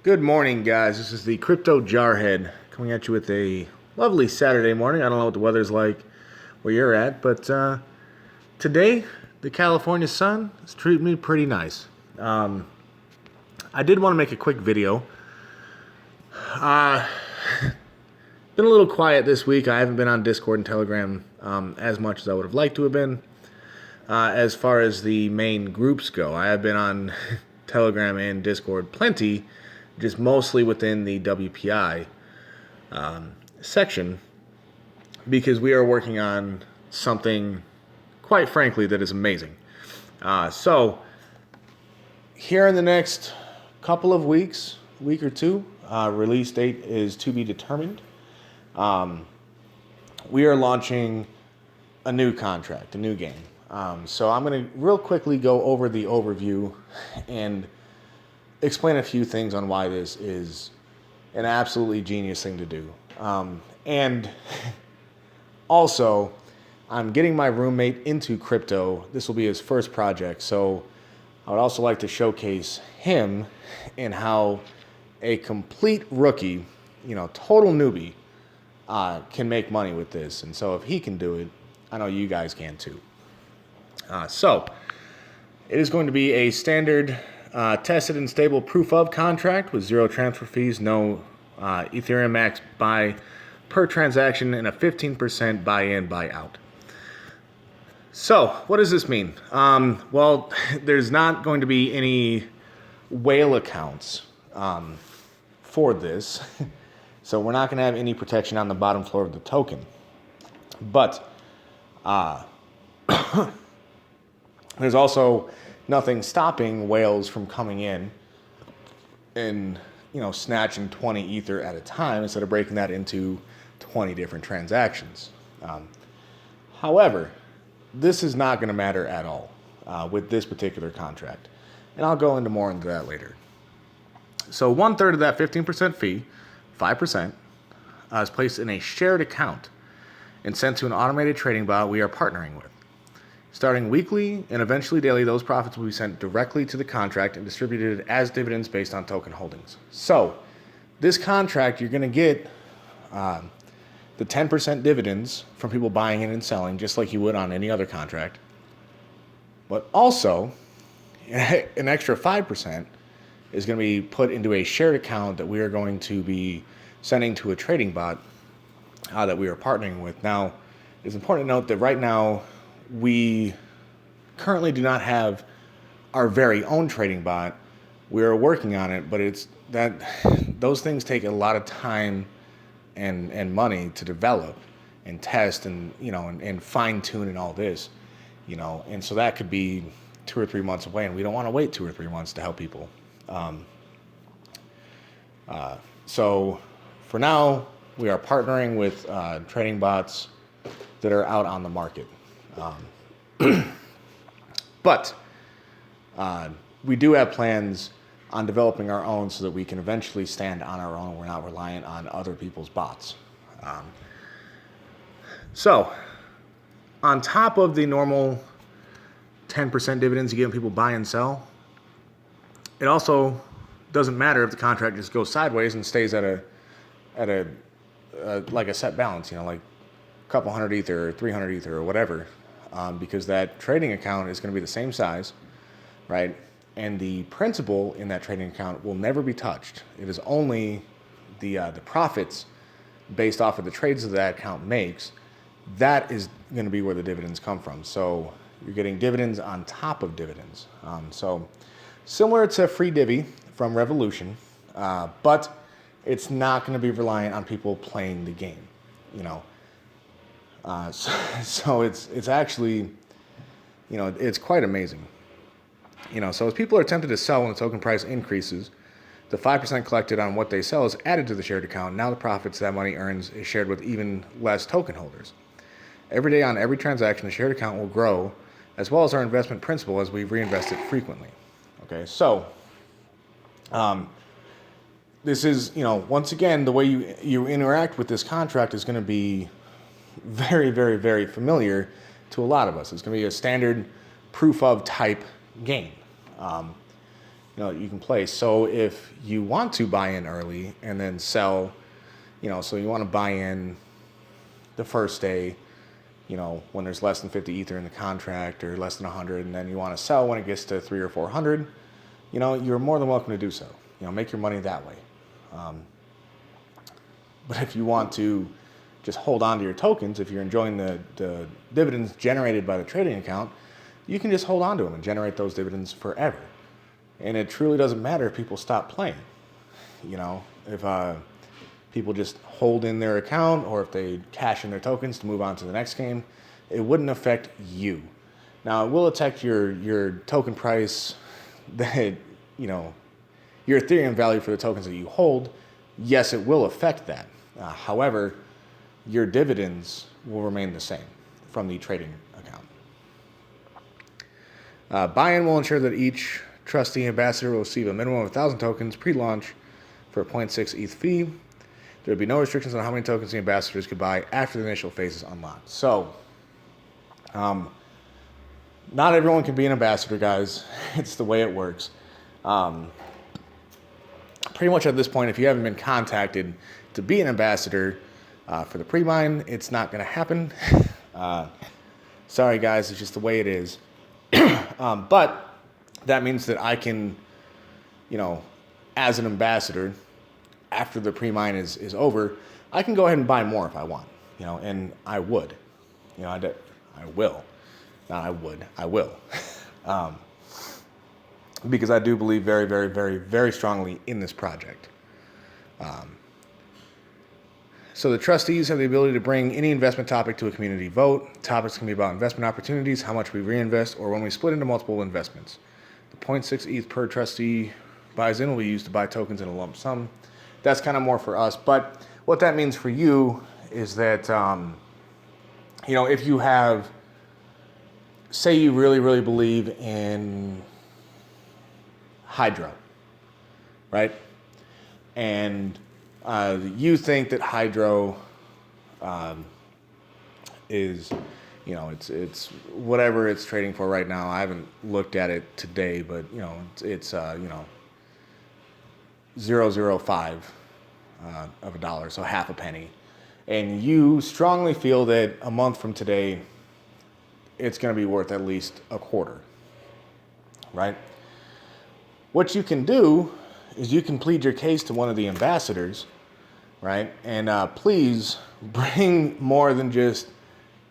Good morning, guys. This is the Cryptojarhead coming at you with a lovely Saturday morning. I don't know what the weather's like where you're at, but today the California sun is treating me pretty nice. I did want to make a quick video. Been a little quiet this week. I haven't been on Discord and Telegram as much as I would have liked to have been. As far as the main groups go, I have been on Telegram and Discord plenty, just mostly within the WPI section, because we are working on something, quite frankly, that is amazing. So, here in the next couple of weeks, week or two, release date is to be determined. We are launching a new contract, a new game. So I'm going to real quickly go over the overview and explain a few things on why this is an absolutely genius thing to do. And also, I'm getting my roommate into crypto. This will be his first project, so I would also like to showcase him and how a complete rookie, total newbie, can make money with this. And so if he can do it, I know you guys can too. So it is going to be a standard tested and stable proof of contract with zero transfer fees, no Ethereum max buy per transaction, and a 15% buy-in, buy-out. So what does this mean? Well, there's not going to be any whale accounts for this. So we're not going to have any protection on the bottom floor of the token. But there's also nothing stopping whales from coming in and, snatching 20 Ether at a time instead of breaking that into 20 different transactions. However, this is not going to matter at all with this particular contract. And I'll go into more into that later. So 1/3 of that 15% fee, 5%, is placed in a shared account and sent to an automated trading bot we are partnering with. Starting weekly and eventually daily, those profits will be sent directly to the contract and distributed as dividends based on token holdings. So, this contract, you're going to get the 10% dividends from people buying in and selling, just like you would on any other contract. But also, an extra 5% is going to be put into a shared account that we are going to be sending to a trading bot that we are partnering with. Now, it's important to note that right now, we currently do not have our very own trading bot. We are working on it, but those things take a lot of time and money to develop and test and fine tune and all this, and so that could be 2 or 3 months away, and we don't want to wait 2 or 3 months to help people. So for now, we are partnering with trading bots that are out on the market. But we do have plans on developing our own so that we can eventually stand on our own. We're not reliant on other people's bots. So on top of the normal 10% dividends you get when people buy and sell, it also doesn't matter if the contract just goes sideways and stays at a like a set balance, like a couple hundred Ether or 300 Ether or whatever. Because that trading account is going to be the same size, right? And the principal in that trading account will never be touched. It is only the profits based off of the trades that account makes. That is going to be where the dividends come from. So you're getting dividends on top of dividends. So similar to Free Divvy from Revolution, but it's not going to be reliant on people playing the game, So it's actually, it's quite amazing. So as people are tempted to sell when the token price increases, the 5% collected on what they sell is added to the shared account. Now the profits that money earns is shared with even less token holders. Every day on every transaction, the shared account will grow, as well as our investment principal as we reinvest it frequently. Okay, so this is, once again, the way you interact with this contract is going to be very, very, very familiar to a lot of us. It's going to be a standard proof of type game. you can place. So if you want to buy in early and then sell, so you want to buy in the first day, when there's less than 50 ether in the contract or less than 100, and then you want to sell when it gets to 300 or 400, you're more than welcome to do so. Make your money that way. But if you want to just hold on to your tokens, if you're enjoying the dividends generated by the trading account, you can just hold on to them and generate those dividends forever. And it truly doesn't matter if people stop playing. If people just hold in their account or if they cash in their tokens to move on to the next game, it wouldn't affect you. Now, it will affect your token price, that, your Ethereum value for the tokens that you hold. Yes, it will affect that. However, your dividends will remain the same from the trading account. Buy-in will ensure that each trustee ambassador will receive a minimum of 1,000 tokens pre-launch for a 0.6 ETH fee. There will be no restrictions on how many tokens the ambassadors could buy after the initial phase is unlocked. So, not everyone can be an ambassador, guys. It's the way it works. Pretty much at this point, if you haven't been contacted to be an ambassador for the pre-mine, it's not going to happen. Sorry, guys. It's just the way it is. But that means that I can, as an ambassador, after the pre-mine is over, I can go ahead and buy more if I want, and I would. I will. Not I would. I will. Because I do believe very, very, very, very strongly in this project. So the trustees have the ability to bring any investment topic to a community vote. Topics can be about investment opportunities, how much we reinvest, or when we split into multiple investments. The 0.6 ETH per trustee buys in will be used to buy tokens in a lump sum. That's kind of more for us. But what that means for you is that, if you have, say you really, really believe in Hydro, right? And you think that Hydro is, it's whatever it's trading for right now. I haven't looked at it today, but it's 0.005 of a dollar, so half a penny. And you strongly feel that a month from today, it's going to be worth at least a quarter, right? What you can do is you can plead your case to one of the ambassadors, right? And please bring more than just,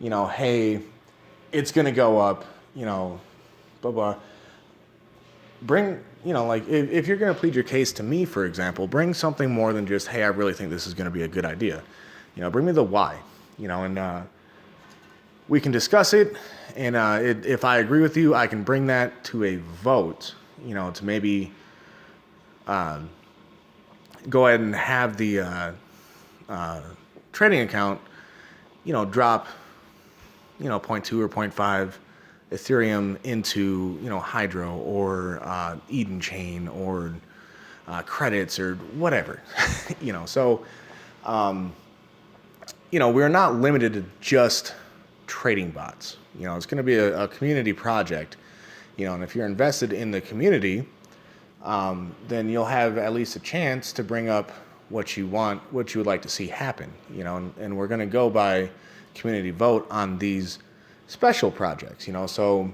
hey, it's going to go up, blah, blah. Bring, if you're going to plead your case to me, for example, bring something more than just, hey, I really think this is going to be a good idea. Bring me the why, and we can discuss it. And if I agree with you, I can bring that to a vote, to maybe go ahead and have the trading account, drop, 0.2 or 0.5 Ethereum into, Hydro or Eden Chain or credits or whatever, So, we're not limited to just trading bots. It's going to be a community project, and if you're invested in the community, then you'll have at least a chance to bring up what you want, what you would like to see happen, and we're going to go by community vote on these special projects, so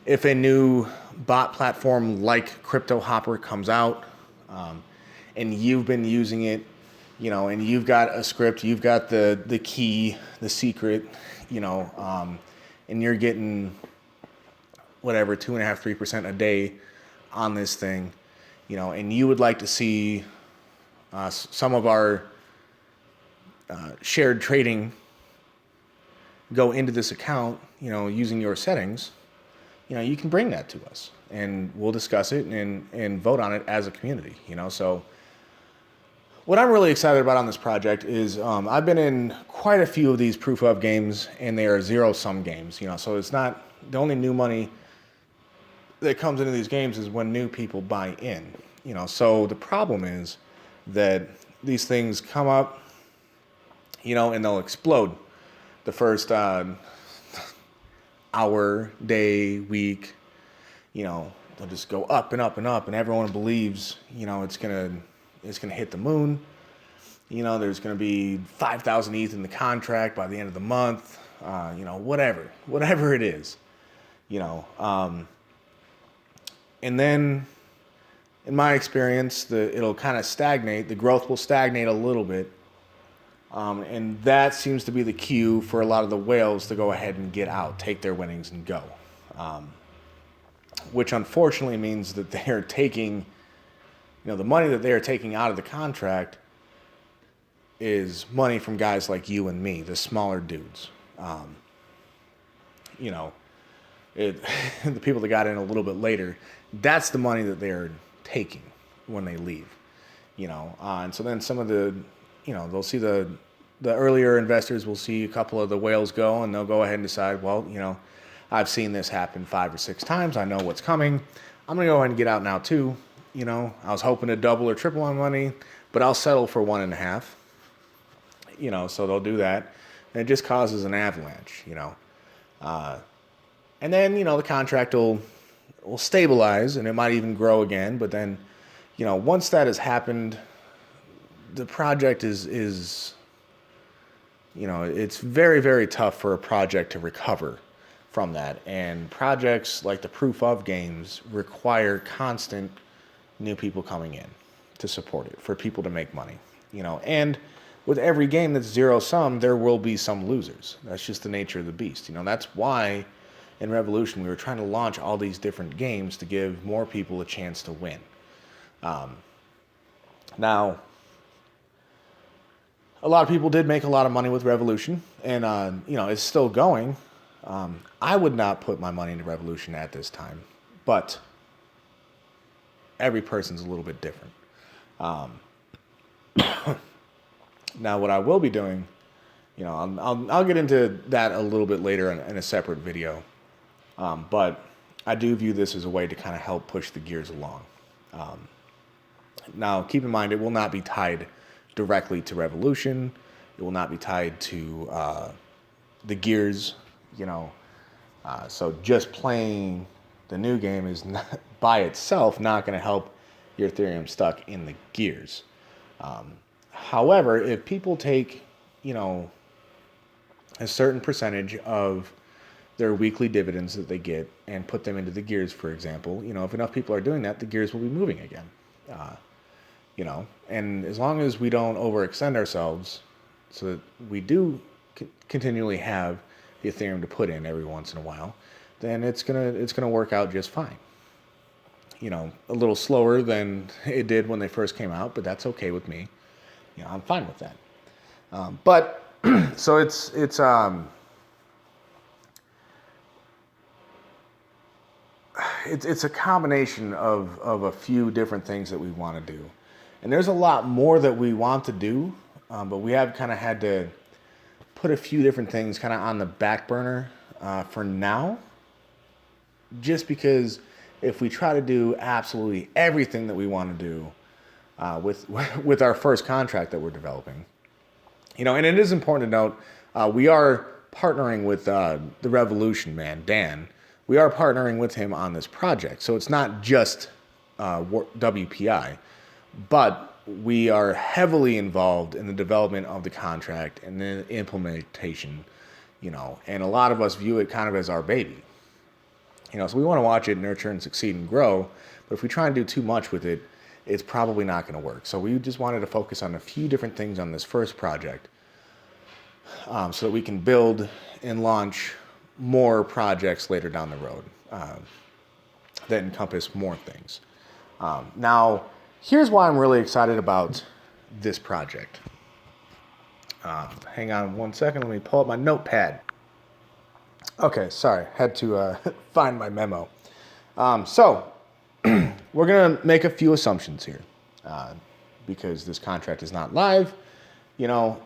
if a new bot platform like CryptoHopper comes out, and you've been using it, and you've got a script, you've got the key, the secret, and you're getting whatever, 2.5%, 3% a day on this thing, and you would like to see some of our shared trading go into this account, using your settings, you can bring that to us and we'll discuss it and vote on it as a community, so what I'm really excited about on this project is I've been in quite a few of these proof of games, and they are zero-sum games. So it's not the only new money that comes into these games is when new people buy in. So the problem is that these things come up, and they'll explode the first hour, day, week, they'll just go up and up and up, and everyone believes, it's gonna hit the moon. There's gonna be 5,000 ETH in the contract by the end of the month. Whatever it is, and then, in my experience, it'll kind of stagnate. The growth will stagnate a little bit. And that seems to be the cue for a lot of the whales to go ahead and get out, take their winnings and go. Which unfortunately means that they're taking, the money that they are taking out of the contract is money from guys like you and me, the smaller dudes. The people that got in a little bit later, that's the money that they're taking when they leave, and so then some of the, they'll see the earlier investors will see a couple of the whales go, and they'll go ahead and decide, well, I've seen this happen 5 or 6 times. I know what's coming. I'm going to go ahead and get out now too. I was hoping to double or triple my money, but I'll settle for 1.5, so they'll do that. And it just causes an avalanche, and then, the contract will stabilize, and it might even grow again. But then, once that has happened, the project is it's very, very tough for a project to recover from that. And projects like the proof of games require constant new people coming in to support it, for people to make money, and with every game that's zero sum, there will be some losers. That's just the nature of the beast. That's why in Revolution we were trying to launch all these different games to give more people a chance to win. Now, a lot of people did make a lot of money with Revolution, and it's still going. I would not put my money into Revolution at this time, but every person's a little bit different. Now, what I will be doing, I'll get into that a little bit later in a separate video, but I do view this as a way to kind of help push the gears along. Now, keep in mind, it will not be tied directly to Revolution. It will not be tied to the gears, so just playing the new game is not, by itself, not going to help your Ethereum stuck in the gears. However, if people take, a certain percentage of their weekly dividends that they get and put them into the gears, for example, if enough people are doing that, the gears will be moving again. And as long as we don't overextend ourselves so that we do continually have the Ethereum to put in every once in a while, then it's gonna work out just fine. A little slower than it did when they first came out, but that's okay with me. I'm fine with that. But so it's a combination of a few different things that we want to do. And there's a lot more that we want to do, but we have kind of had to put a few different things kind of on the back burner for now, just because if we try to do absolutely everything that we want to do with our first contract that we're developing, and it is important to note, we are partnering with the Revolution man, Dan. We are partnering with him on this project. So it's not just WPI, but we are heavily involved in the development of the contract and the implementation, and a lot of us view it kind of as our baby. So we want to watch it nurture and succeed and grow, but if we try and do too much with it, it's probably not going to work. So we just wanted to focus on a few different things on this first project, so that we can build and launch more projects later down the road that encompass more things. Now, here's why I'm really excited about this project. Hang on one second. Let me pull up my notepad. Okay, sorry. Had to find my memo. So we're going to make a few assumptions here because this contract is not live,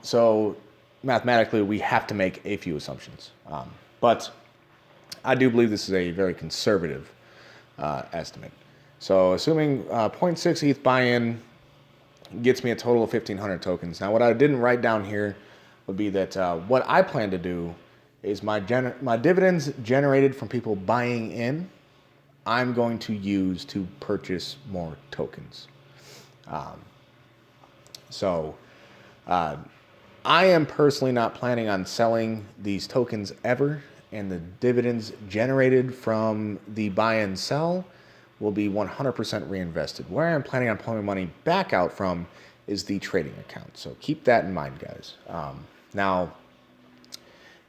so mathematically we have to make a few assumptions. But I do believe this is a very conservative estimate. So assuming 0.6 ETH buy-in gets me a total of 1,500 tokens. Now, what I didn't write down here would be that what I plan to do is my dividends generated from people buying in, I'm going to use to purchase more tokens. So I am personally not planning on selling these tokens ever, and the dividends generated from the buy and sell will be 100% reinvested. Where I'm planning on pulling money back out from is the trading account. So keep that in mind, guys. Now,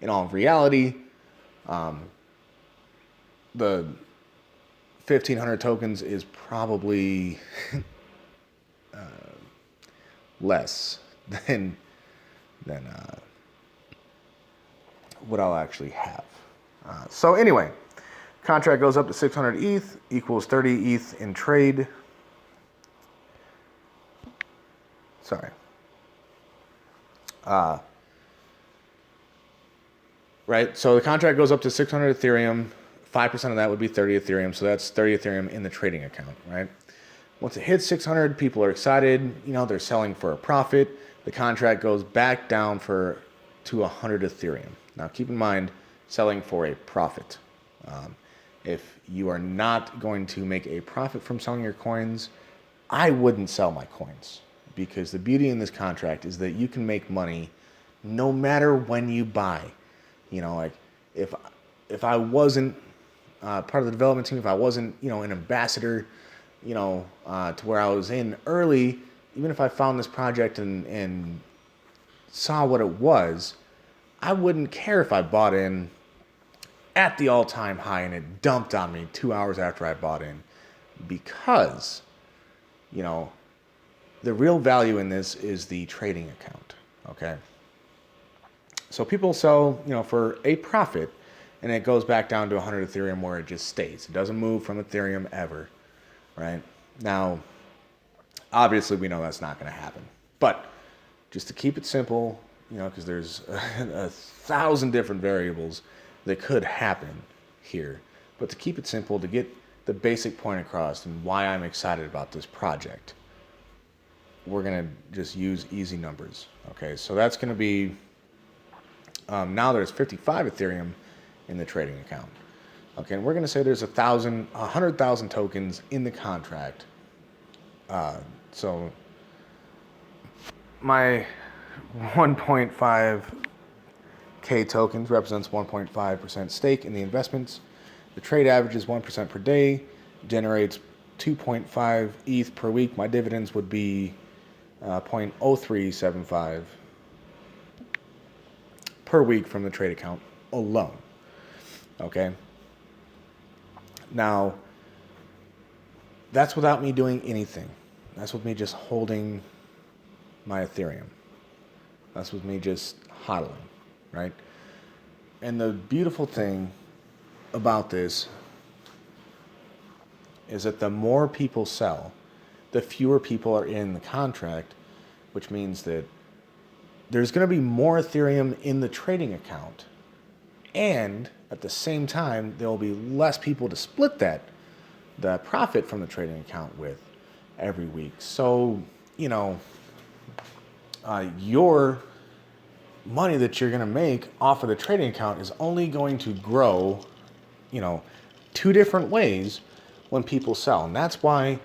in all reality, the 1,500 tokens is probably less than what I'll actually have. So anyway, contract goes up to 600 ETH equals 30 ETH in trade. Sorry. Right, so the contract goes up to 600 Ethereum. 5% of that would be 30 Ethereum, so that's 30 Ethereum in the trading account, right? Once it hits 600, people are excited. You know, they're selling for a profit. The contract goes back down to 100 Ethereum. Now, keep in mind, selling for a profit. If you are not going to make a profit from selling your coins, I wouldn't sell my coins, because the beauty in this contract is that you can make money no matter when you buy. You know, like if I wasn't part of the development team, if I wasn't, you know, an ambassador, you know, to where I was in early, even if I found this project and saw what it was, I wouldn't care if I bought in at the all-time high and it dumped on me 2 hours after I bought in, because, you know, the real value in this is the trading account, okay? So people sell, you know, for a profit, and it goes back down to 100 Ethereum where it just stays. It doesn't move from Ethereum ever, right? Now, obviously we know that's not going to happen, but just to keep it simple, you know, because there's 1,000 different variables that could happen here, but to keep it simple, to get the basic point across and why I'm excited about this project, we're going to just use easy numbers, okay? So that's going to be, now there's 55 Ethereum in the trading account. Okay, and we're going to say there's 100,000 tokens in the contract. So my 1.5K tokens represents 1.5% stake in the investments. The trade average is 1% per day, generates 2.5 ETH per week. My dividends would be 0.0375 per week from the trade account alone. Okay. Now, that's without me doing anything. That's with me just holding my Ethereum. That's with me just hodling, right? And the beautiful thing about this is that the more people sell, the fewer people are in the contract, which means that there's going to be more Ethereum in the trading account, and at the same time, there will be less people to split the profit from the trading account with every week. So, you know, your money that you're going to make off of the trading account is only going to grow, you know, two different ways when people sell. And that's why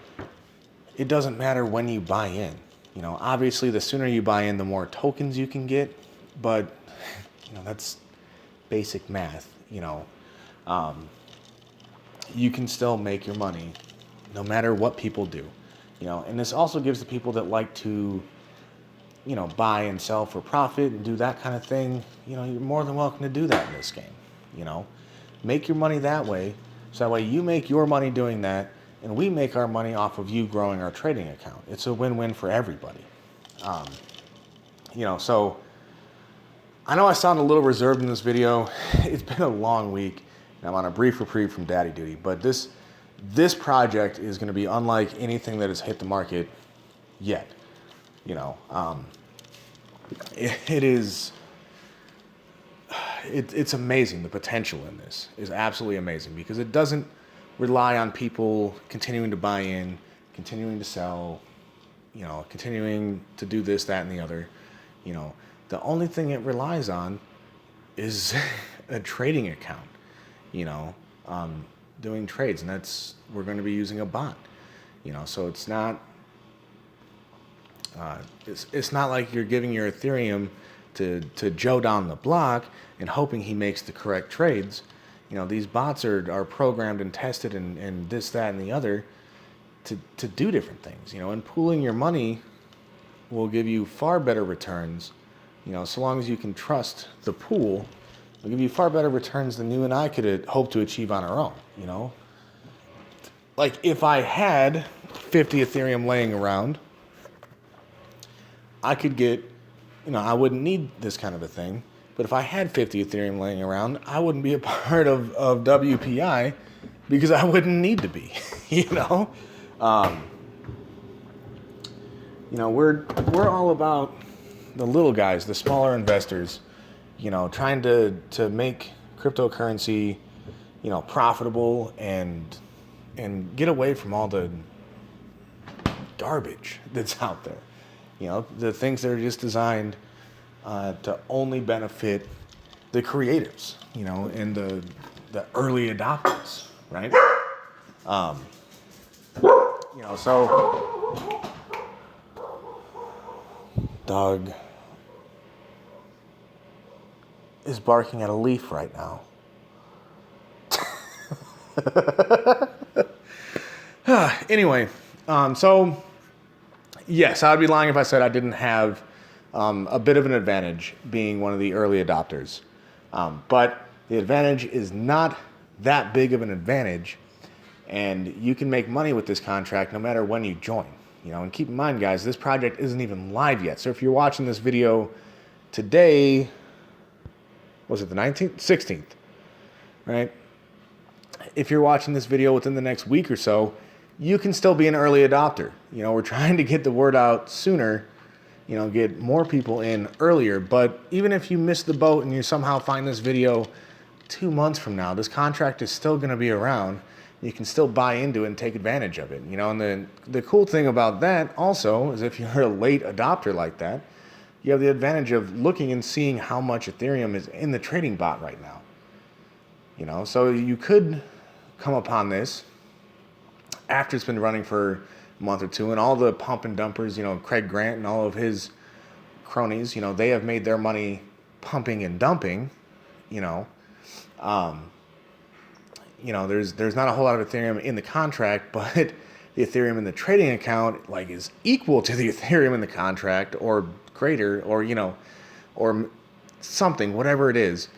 it doesn't matter when you buy in. You know, obviously, the sooner you buy in, the more tokens you can get. But, you know, that's basic math. You know, you can still make your money no matter what people do. You know, and this also gives the people that like to, you know, buy and sell for profit and do that kind of thing, you know, you're more than welcome to do that in this game. You know, make your money that way. So that way you make your money doing that, and we make our money off of you growing our trading account. It's a win-win for everybody. You know, so I know I sound a little reserved in this video. It's been a long week, and I'm on a brief reprieve from daddy duty, but this project is going to be unlike anything that has hit the market yet. You know, it's amazing. The potential in this is absolutely amazing, because it doesn't rely on people continuing to buy in, continuing to sell, you know, continuing to do this, that, and the other. You know, the only thing it relies on is a trading account. You know, doing trades, and we're going to be using a bot. So it's not it's not like you're giving your Ethereum to Joe down the block and hoping he makes the correct trades. These bots are programmed and tested and this, that, and the other to do different things. And pooling your money will give you far better returns. So long as you can trust the pool, it'll give you far better returns than you and I could hope to achieve on our own. Like if I had 50 Ethereum laying around, I could get, I wouldn't need this kind of a thing. But if I had 50 Ethereum laying around, I wouldn't be a part of WPI because I wouldn't need to be, We're all about the little guys, the smaller investors, trying to make cryptocurrency, profitable and get away from all the garbage that's out there. The things that are just designed to only benefit the creatives, and the early adopters, right? So dog is barking at a leaf right now. Anyway, so yes, I would be lying if I said I didn't have a bit of an advantage being one of the early adopters. But the advantage is not that big of an advantage, and you can make money with this contract no matter when you join. And keep in mind, guys, this project isn't even live yet. So if you're watching this video today, was it the 19th? 16th, right? If you're watching this video within the next week or so, you can still be an early adopter. We're trying to get the word out sooner, get more people in earlier. But even if you miss the boat and you somehow find this video 2 months from now, this contract is still going to be around. You can still buy into it and take advantage of it. And the cool thing about that also is if you're a late adopter like that, you have the advantage of looking and seeing how much Ethereum is in the trading bot right now. So you could come upon this after it's been running for a month or two, and all the pump and dumpers, Craig Grant and all of his cronies, they have made their money pumping and dumping. There's not a whole lot of Ethereum in the contract, but the Ethereum in the trading account is equal to the Ethereum in the contract or greater, or something, whatever it is.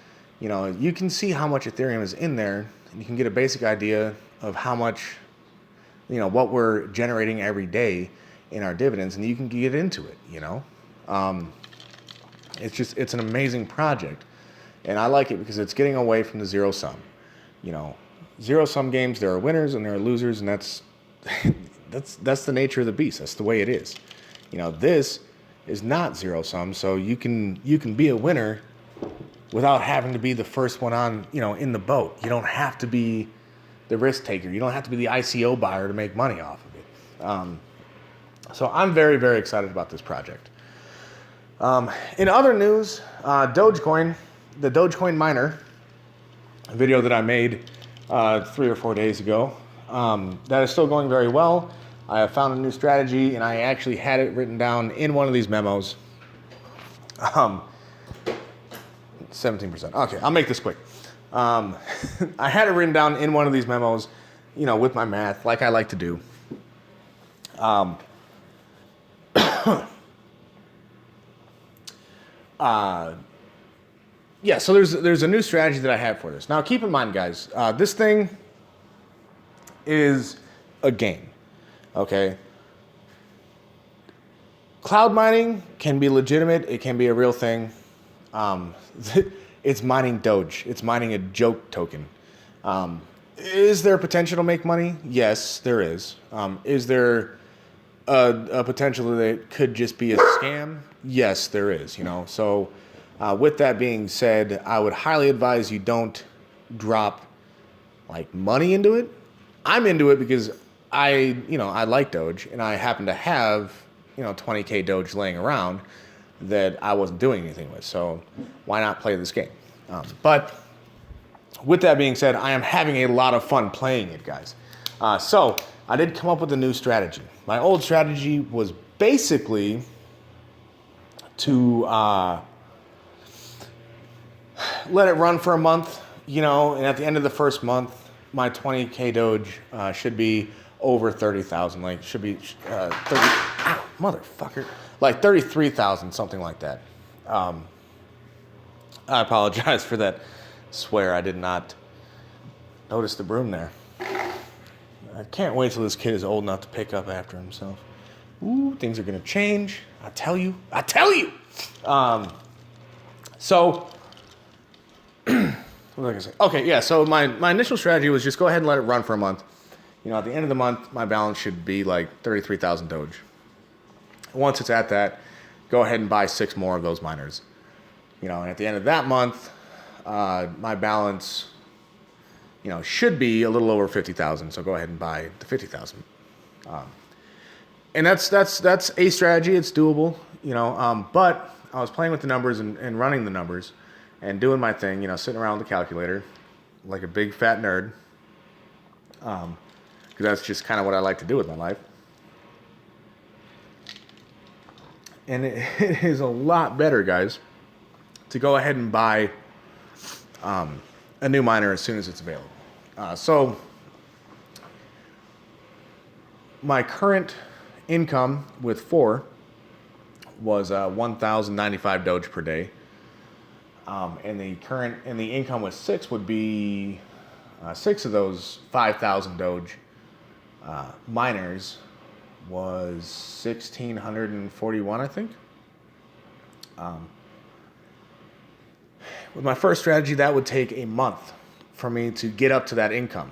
You can see how much Ethereum is in there, and you can get a basic idea of how much, what we're generating every day in our dividends, and you can get into it. It's an amazing project, and I like it because it's getting away from the zero sum. Zero sum games, there are winners and there are losers, and that's the nature of the beast. That's the way it is. This is not zero sum, so you can be a winner without having to be the first one on, in the boat. You don't have to be the risk taker. You don't have to be the ICO buyer to make money off of it. So I'm very, very excited about this project. In other news, Dogecoin, the Dogecoin miner video that I made 3 or 4 days ago, that is still going very well. I have found a new strategy, and I actually had it written down in one of these memos. 17%. Okay, I'll make this quick. I had it written down in one of these memos, with my math, like I like to do. Yeah, so there's a new strategy that I have for this. Now, keep in mind, guys, this thing is a game, okay? Cloud mining can be legitimate. It can be a real thing. It's mining Doge. It's mining a joke token. Is there potential to make money? Yes, there is. Is there a potential that it could just be a scam? Yes, there is, So with that being said, I would highly advise you don't drop money into it. I'm into it because I like Doge, and I happen to have 20K Doge laying around that I wasn't doing anything with. So why not play this game? But with that being said, I am having a lot of fun playing it, guys. So I did come up with a new strategy. My old strategy was basically to let it run for a month, you know, and at the end of the first month, my 20K Doge should be over 30,000. Like, should be 33,000, something like that. I apologize for that swear. I did not notice the broom there. I can't wait till this kid is old enough to pick up after himself. Ooh, things are gonna change. I tell you. So, what was I gonna say? Okay, yeah, so my initial strategy was just go ahead and let it run for a month. You know, at the end of the month, my balance should be like 33,000 Doge. Once it's at that, go ahead and buy 6 more of those miners. You know, and at the end of that month, my balance, you know, should be a little over 50,000. So go ahead and buy the 50,000. And that's a strategy. It's doable, you know. But I was playing with the numbers and running the numbers and doing my thing, you know, sitting around with the calculator like a big fat nerd. Because that's just kind of what I like to do with my life. And it is a lot better, guys, to go ahead and buy a new miner as soon as it's available. So my current income with 4 was 1,095 Doge per day. And the income with 6 would be 6 of those 5,000 Doge miners was 1,641, I think. With my first strategy, that would take a month for me to get up to that income.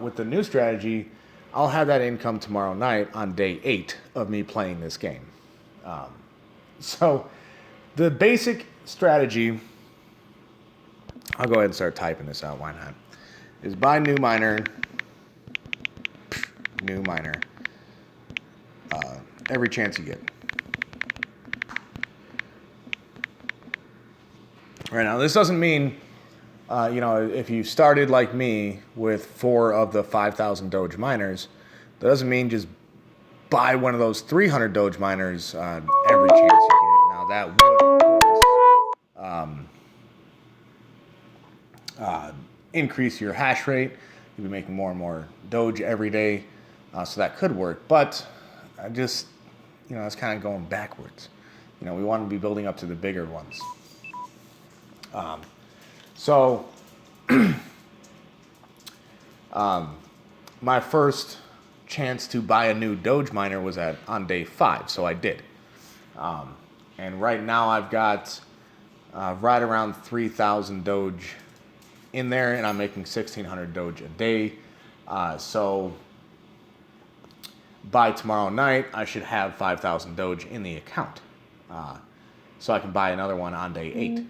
With the new strategy, I'll have that income tomorrow night on day 8 of me playing this game. So the basic strategy, I'll go ahead and start typing this out, why not, is buy new miner, every chance you get. Right now, this doesn't mean, you know, if you started like me with 4 of the 5,000 Doge miners, that doesn't mean just buy one of those 300 Doge miners every chance you get. Now, that would, of course, increase your hash rate. You'll be making more and more Doge every day, so that could work. But I just, you know, it's kind of going backwards. You know, we want to be building up to the bigger ones. So, my first chance to buy a new Doge miner was on day 5, so I did. And right now I've got right around 3,000 Doge in there, and I'm making 1,600 Doge a day. So by tomorrow night, I should have 5,000 Doge in the account. So I can buy another one on day 8.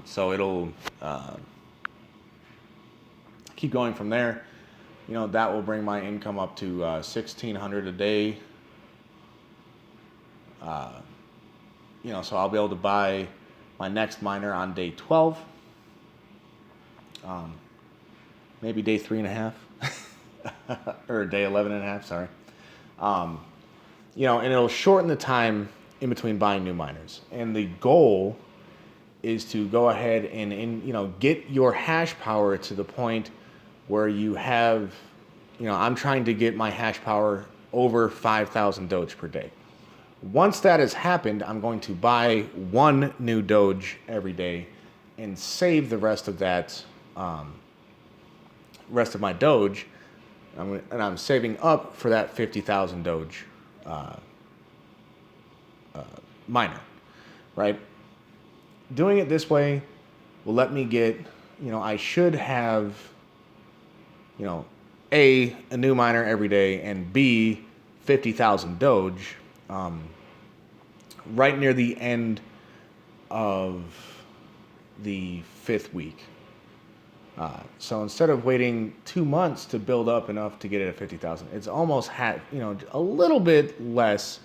So it'll keep going from there. You know, that will bring my income up to 1,600 a day. You know, so I'll be able to buy my next miner on day 12. Maybe day 3.5. Or day 11.5, sorry. You know, and it'll shorten the time in between buying new miners. And the goal is to go ahead and you know, get your hash power to the point where you have, you know, I'm trying to get my hash power over 5,000 Doge per day. Once that has happened, I'm going to buy 1 new Doge every day and save the rest of that, rest of my Doge. And I'm saving up for that 50,000 Doge miner, right? Doing it this way will let me get, you know, I should have, you know, A, a new miner every day, and B, 50,000 Doge right near the end of the 5th week. So instead of waiting 2 months to build up enough to get it at 50,000, it's almost you know, a little bit less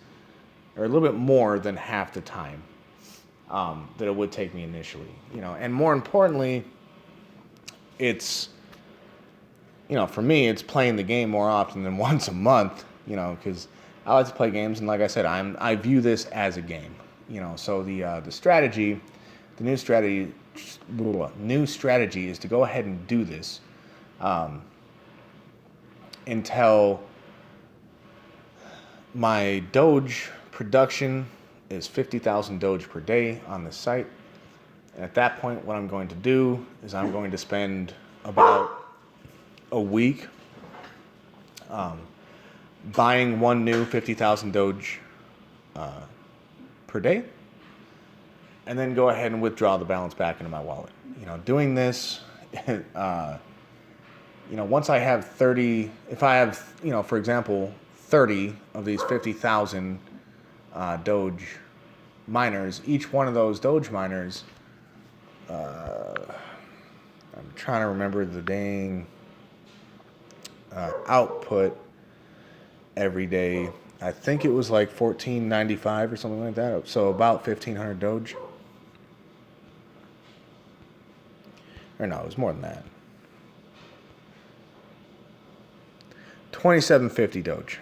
or a little bit more than half the time that it would take me initially. You know, and more importantly, it's, for me, it's playing the game more often than once a month, because I like to play games, and like I said, I view this as a game, so the strategy, the new strategy is to go ahead and do this until my Doge production is 50,000 Doge per day on the site. And at that point, what I'm going to do is I'm going to spend about a week buying one new 50,000 Doge per day, and then go ahead and withdraw the balance back into my wallet. Doing this, once I have 30, if I have, for example, 30 of these 50,000 Doge miners, each one of those Doge miners, I'm trying to remember the dang output every day. I think it was like $14.95 or something like that. So about 1,500 Doge. Or no, it was more than that. 2,750 Doge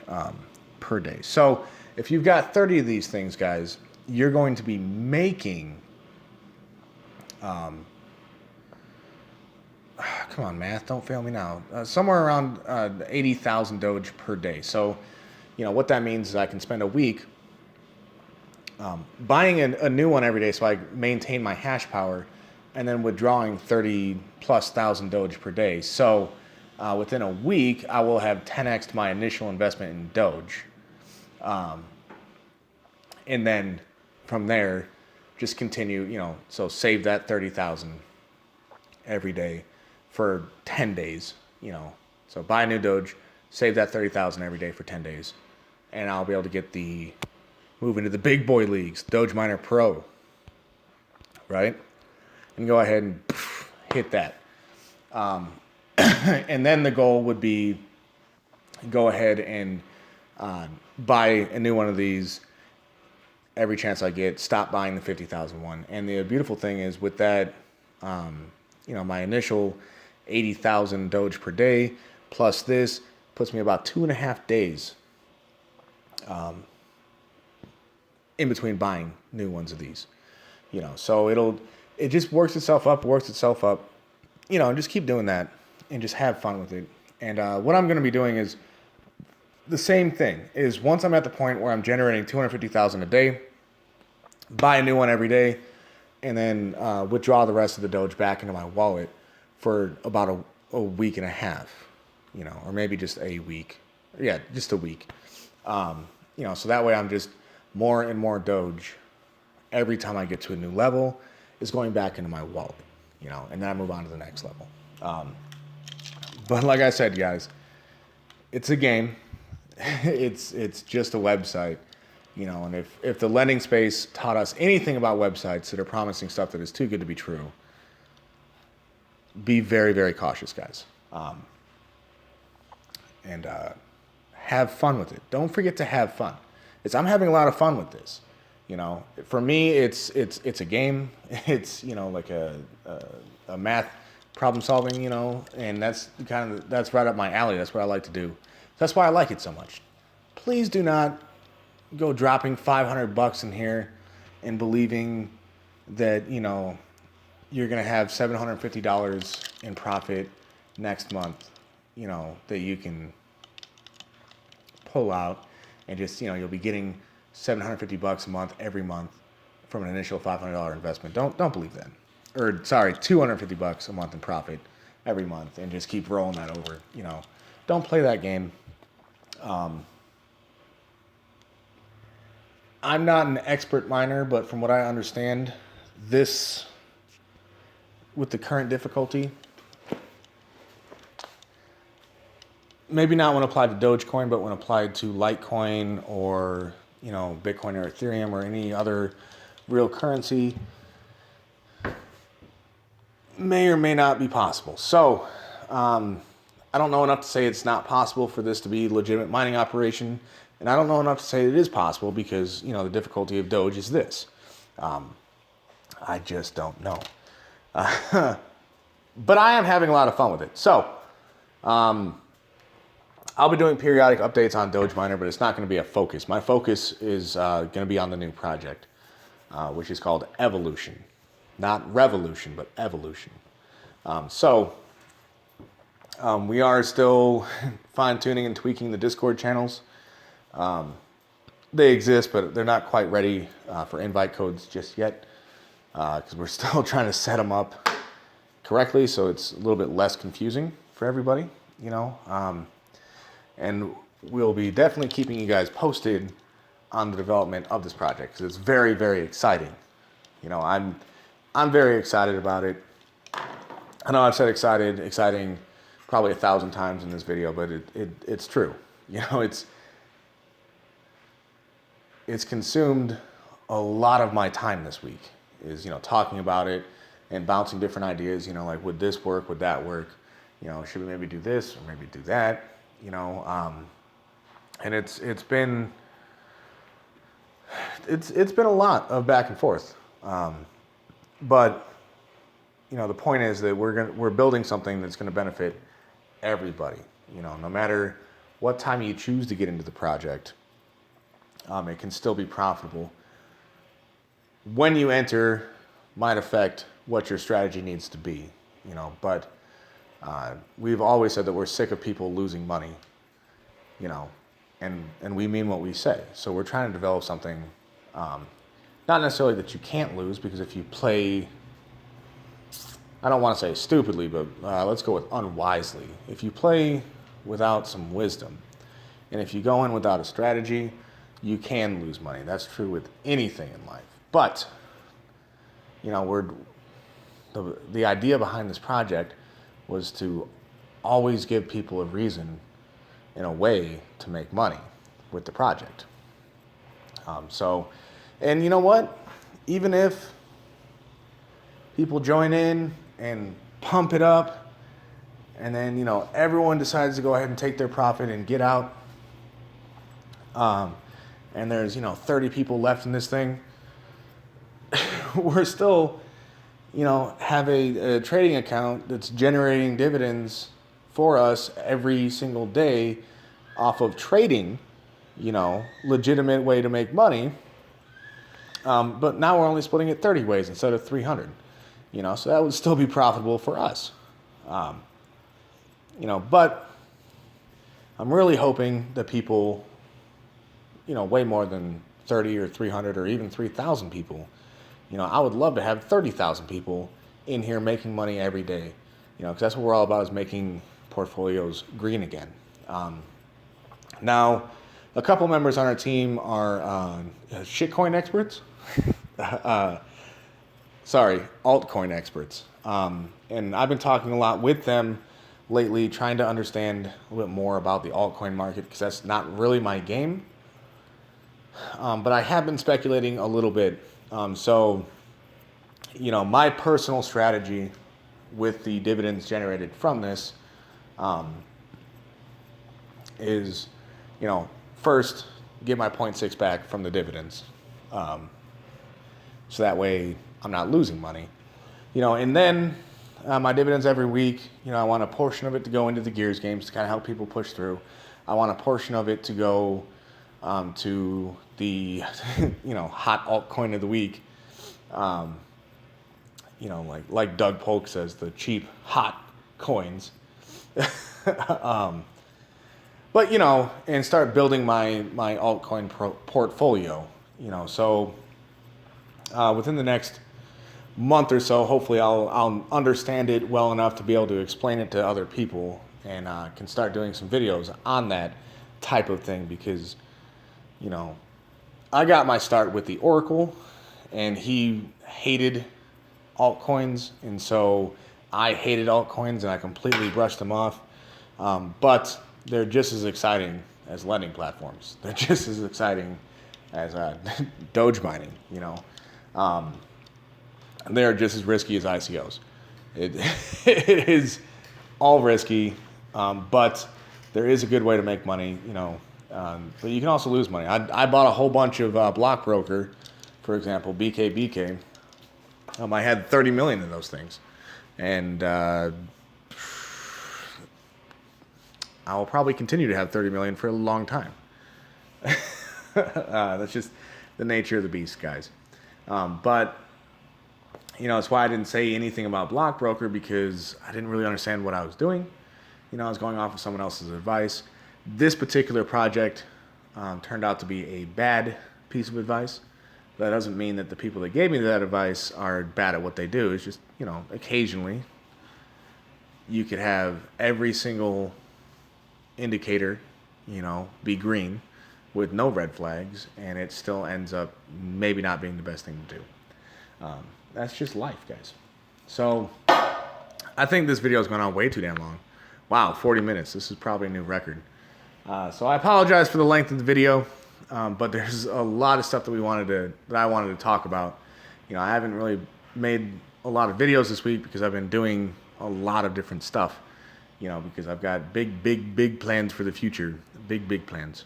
per day. So if you've got 30 of these things, guys, you're going to be making, come on, math, don't fail me now, somewhere around 80,000 Doge per day. So, what that means is I can spend a week buying a new one every day so I maintain my hash power, and then withdrawing 30,000+ Doge per day. So within a week, I will have 10x'd my initial investment in Doge. And then from there, just continue, so save that 30,000 every day for 10 days, So buy a new Doge, save that 30,000 every day for 10 days. And I'll be able to move into the big boy leagues, Doge Miner Pro, right? And go ahead and hit that. And then the goal would be go ahead and buy a new one of these every chance I get. Stop buying the 50,000 one. And the beautiful thing is with that, my initial 80,000 Doge per day plus this puts me about 2.5 days in between buying new ones of these. So it just works itself up, and just keep doing that and just have fun with it. And what I'm going to be doing is the same thing. Is once I'm at the point where I'm generating 250,000 a day, buy a new one every day, and then withdraw the rest of the Doge back into my wallet for about a week and a half, or maybe just a week. Yeah, just a week. So that way I'm just more and more Doge every time I get to a new level is going back into my wallet, and then I move on to the next level. But like I said, guys, it's a game. It's just a website, and if the lending space taught us anything about websites that are promising stuff that is too good to be true, be very, very cautious, guys. And have fun with it. Don't forget to have fun. I'm having a lot of fun with this. For me, it's a game. It's like a math problem solving. And that's right up my alley. That's what I like to do. That's why I like it so much. Please do not go dropping $500 in here and believing that you're gonna have $750 in profit next month. That you can pull out and just you'll be getting $750 a month every month from an initial $500 investment. Don't believe that. Or sorry, $250 a month in profit every month, and just keep rolling that over. Don't play that game. I'm not an expert miner, but from what I understand, this, with the current difficulty, maybe not when applied to Dogecoin, but when applied to Litecoin or Bitcoin or Ethereum or any other real currency, may or may not be possible. So I don't know enough to say it's not possible for this to be a legitimate mining operation, and I don't know enough to say it is possible because the difficulty of Doge is this. I just don't know. but I am having a lot of fun with it. So I'll be doing periodic updates on Doge Miner, but it's not going to be a focus. My focus is going to be on the new project, which is called Evolution. Not Revolution, but Evolution. We are still fine-tuning and tweaking the Discord channels. They exist, but they're not quite ready for invite codes just yet, because we're still trying to set them up correctly, so it's a little bit less confusing for everybody, and we'll be definitely keeping you guys posted on the development of this project, because it's very, very exciting. I'm very excited about it. I know I've said exciting probably 1,000 times in this video, but it's true. It's consumed a lot of my time this week, is talking about it and bouncing different ideas. Like, would this work? Would that work? Should we maybe do this or maybe do that? And it's been a lot of back and forth. But the point is that we're building something that's going to benefit everybody. No matter what time you choose to get into the project, it can still be profitable. When you enter might affect what your strategy needs to be, but we've always said that we're sick of people losing money, and we mean what we say. So we're trying to develop something, not necessarily that you can't lose, because if you play, I don't want to say stupidly, but let's go with unwisely. If you play without some wisdom, and if you go in without a strategy, you can lose money. That's true with anything in life. But, the idea behind this project was to always give people a reason and a way to make money with the project. And you know what? Even if people join in and pump it up, and then, everyone decides to go ahead and take their profit and get out, and there's, 30 people left in this thing, we're still, have a trading account that's generating dividends for us every single day off of trading, legitimate way to make money. But now we're only splitting it 30 ways instead of 300, so that would still be profitable for us. But I'm really hoping that people, way more than 30 or 300 or even 3,000 people, I would love to have 30,000 people in here making money every day, because that's what we're all about, is making portfolios green again. Now, a couple members on our team are shitcoin experts. Altcoin experts. And I've been talking a lot with them lately, trying to understand a little bit more about the altcoin market, because that's not really my game. But I have been speculating a little bit. My personal strategy with the dividends generated from this is, first, get my 0.6 back from the dividends. So that way I'm not losing money. And then my dividends every week, I want a portion of it to go into the Gears games to kind of help people push through. I want a portion of it to go to the, hot altcoin of the week. Like Doug Polk says, the cheap, hot coins. But, and start building my altcoin portfolio, so within the next month or so, hopefully I'll understand it well enough to be able to explain it to other people, and can start doing some videos on that type of thing, because, I got my start with the Oracle, and he hated altcoins, and so I hated altcoins, and I completely brushed them off. But they're just as exciting as lending platforms. They're just as exciting as Doge mining, They're just as risky as ICOs. It is all risky, but there is a good way to make money, but you can also lose money. I bought a whole bunch of Block Broker, for example, BKBK. I had 30 million in those things, And I will probably continue to have 30 million for a long time. That's just the nature of the beast, guys. But it's why I didn't say anything about Block Broker, because I didn't really understand what I was doing. I was going off of someone else's advice. This particular project turned out to be a bad piece of advice. That doesn't mean that the people that gave me that advice are bad at what they do. It's just, occasionally you could have every single indicator, be green with no red flags, and it still ends up maybe not being the best thing to do. That's just life, guys. So I think this video has gone on way too damn long. Wow, 40 minutes. This is probably a new record. So I apologize for the length of the video, but there's a lot of stuff that I wanted to talk about. I haven't really made a lot of videos this week because I've been doing a lot of different stuff. Because I've got big plans for the future. Big plans.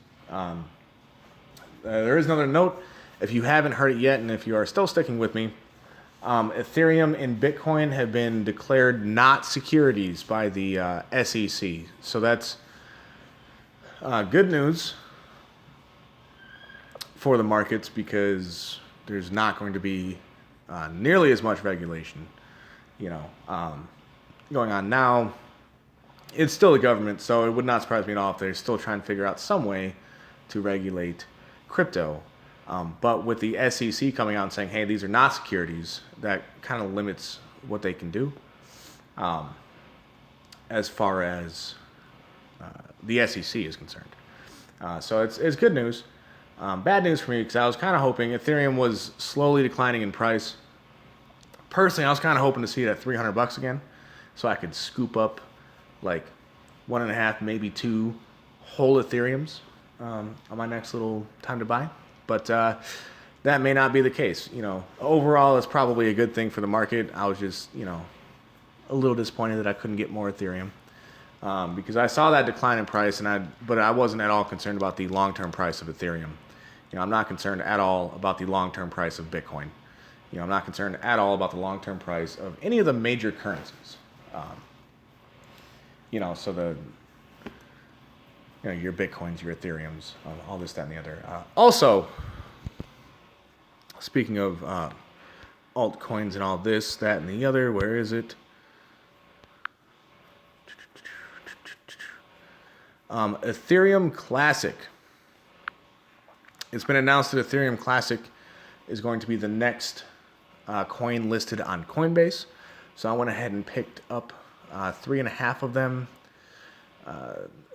There is another note. If you haven't heard it yet, and if you are still sticking with me, Ethereum and Bitcoin have been declared not securities by the SEC. So that's good news for the markets, because there's not going to be nearly as much regulation, going on now. It's still the government, so it would not surprise me at all if they're still trying to figure out some way to regulate crypto. But with the SEC coming out and saying, hey, these are not securities, that kind of limits what they can do as far as the SEC is concerned. So it's good news. Bad news for me, because I was kind of hoping Ethereum was slowly declining in price. Personally, I was kind of hoping to see it at $300 again, so I could scoop up like 1.5, maybe 2 whole Ethereums on my next little time to buy. But that may not be the case. Overall, it's probably a good thing for the market. I was just, a little disappointed that I couldn't get more Ethereum, because I saw that decline in price, but I wasn't at all concerned about the long-term price of Ethereum. I'm not concerned at all about the long-term price of Bitcoin. I'm not concerned at all about the long-term price of any of the major currencies. So your Bitcoins, your Ethereums, all this, that, and the other. Also, speaking of altcoins and all this, that, and the other, where is it? Ethereum Classic. It's been announced that Ethereum Classic is going to be the next coin listed on Coinbase. So I went ahead and picked up 3.5 of them.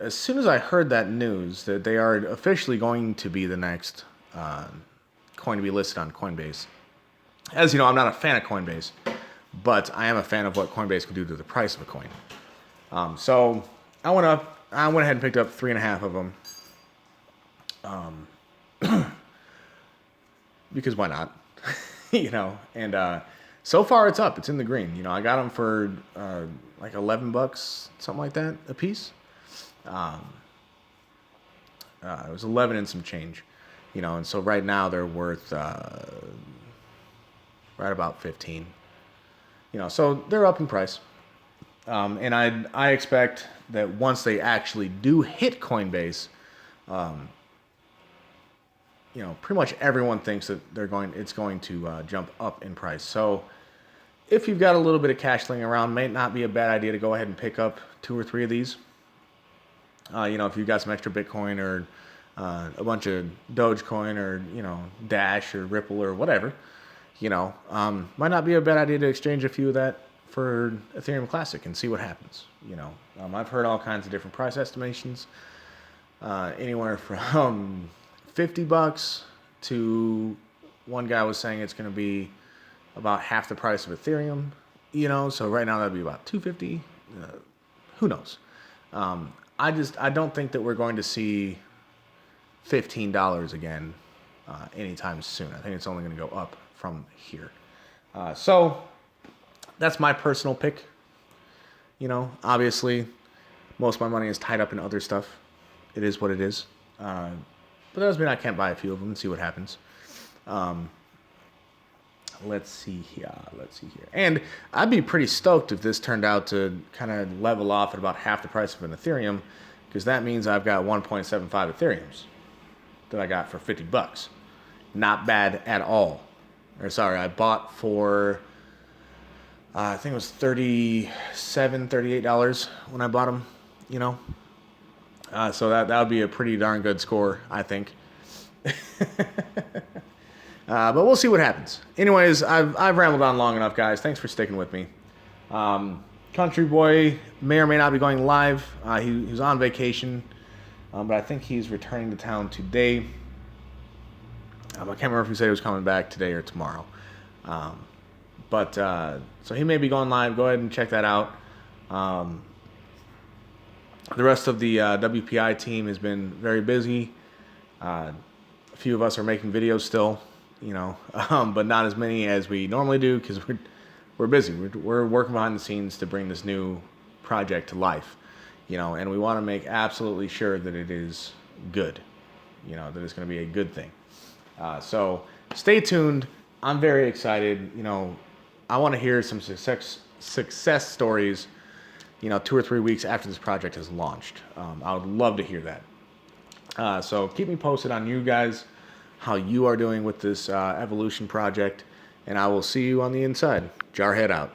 As soon as I heard that news that they are officially going to be the next coin to be listed on Coinbase. As you know, I'm not a fan of Coinbase, but I am a fan of what Coinbase can do to the price of a coin. So I went ahead and picked up 3.5 of them. Because why not? And so far it's up. It's in the green. I got them for like $11, something like that, a piece. It was 11 and some change, and so right now they're worth right about 15. So they're up in price. And I expect that once they actually do hit Coinbase, pretty much everyone thinks that it's going to jump up in price. So if you've got a little bit of cash laying around, may not be a bad idea to go ahead and pick up 2 or 3 of these. If you've got some extra Bitcoin or a bunch of Dogecoin or, Dash or Ripple or whatever, might not be a bad idea to exchange a few of that for Ethereum Classic and see what happens. I've heard all kinds of different price estimations, anywhere from $50 to one guy was saying it's going to be about half the price of Ethereum, so right now that'd be about $250. Who knows? I don't think that we're going to see $15 again anytime soon. I think it's only going to go up from here. So that's my personal pick. Obviously most of my money is tied up in other stuff. It is what it is. But that doesn't mean I can't buy a few of them and see what happens. Let's see here. And I'd be pretty stoked if this turned out to kind of level off at about half the price of an Ethereum, because that means I've got 1.75 Ethereums that I got for $50. Not bad at all. Or sorry, I bought for I think it was $37, $38 when I bought them. You know, so that would be a pretty darn good score, I think. But we'll see what happens. Anyways, I've rambled on long enough, guys. Thanks for sticking with me. Country Boy may or may not be going live. He was on vacation, but I think he's returning to town today. I can't remember if he said he was coming back today or tomorrow. So he may be going live. Go ahead and check that out. The rest of the WPI team has been very busy. A few of us are making videos still, you know, but not as many as we normally do because we're busy. We're working behind the scenes to bring this new project to life, you know, and we want to make absolutely sure that it is good, you know, that it's going to be a good thing. So stay tuned. I'm very excited. You know, I want to hear some success stories, you know, 2 or 3 weeks after this project has launched. I would love to hear that. So keep me posted on you guys, how you are doing with this evolution project, and I will see you on the inside. Jarhead out.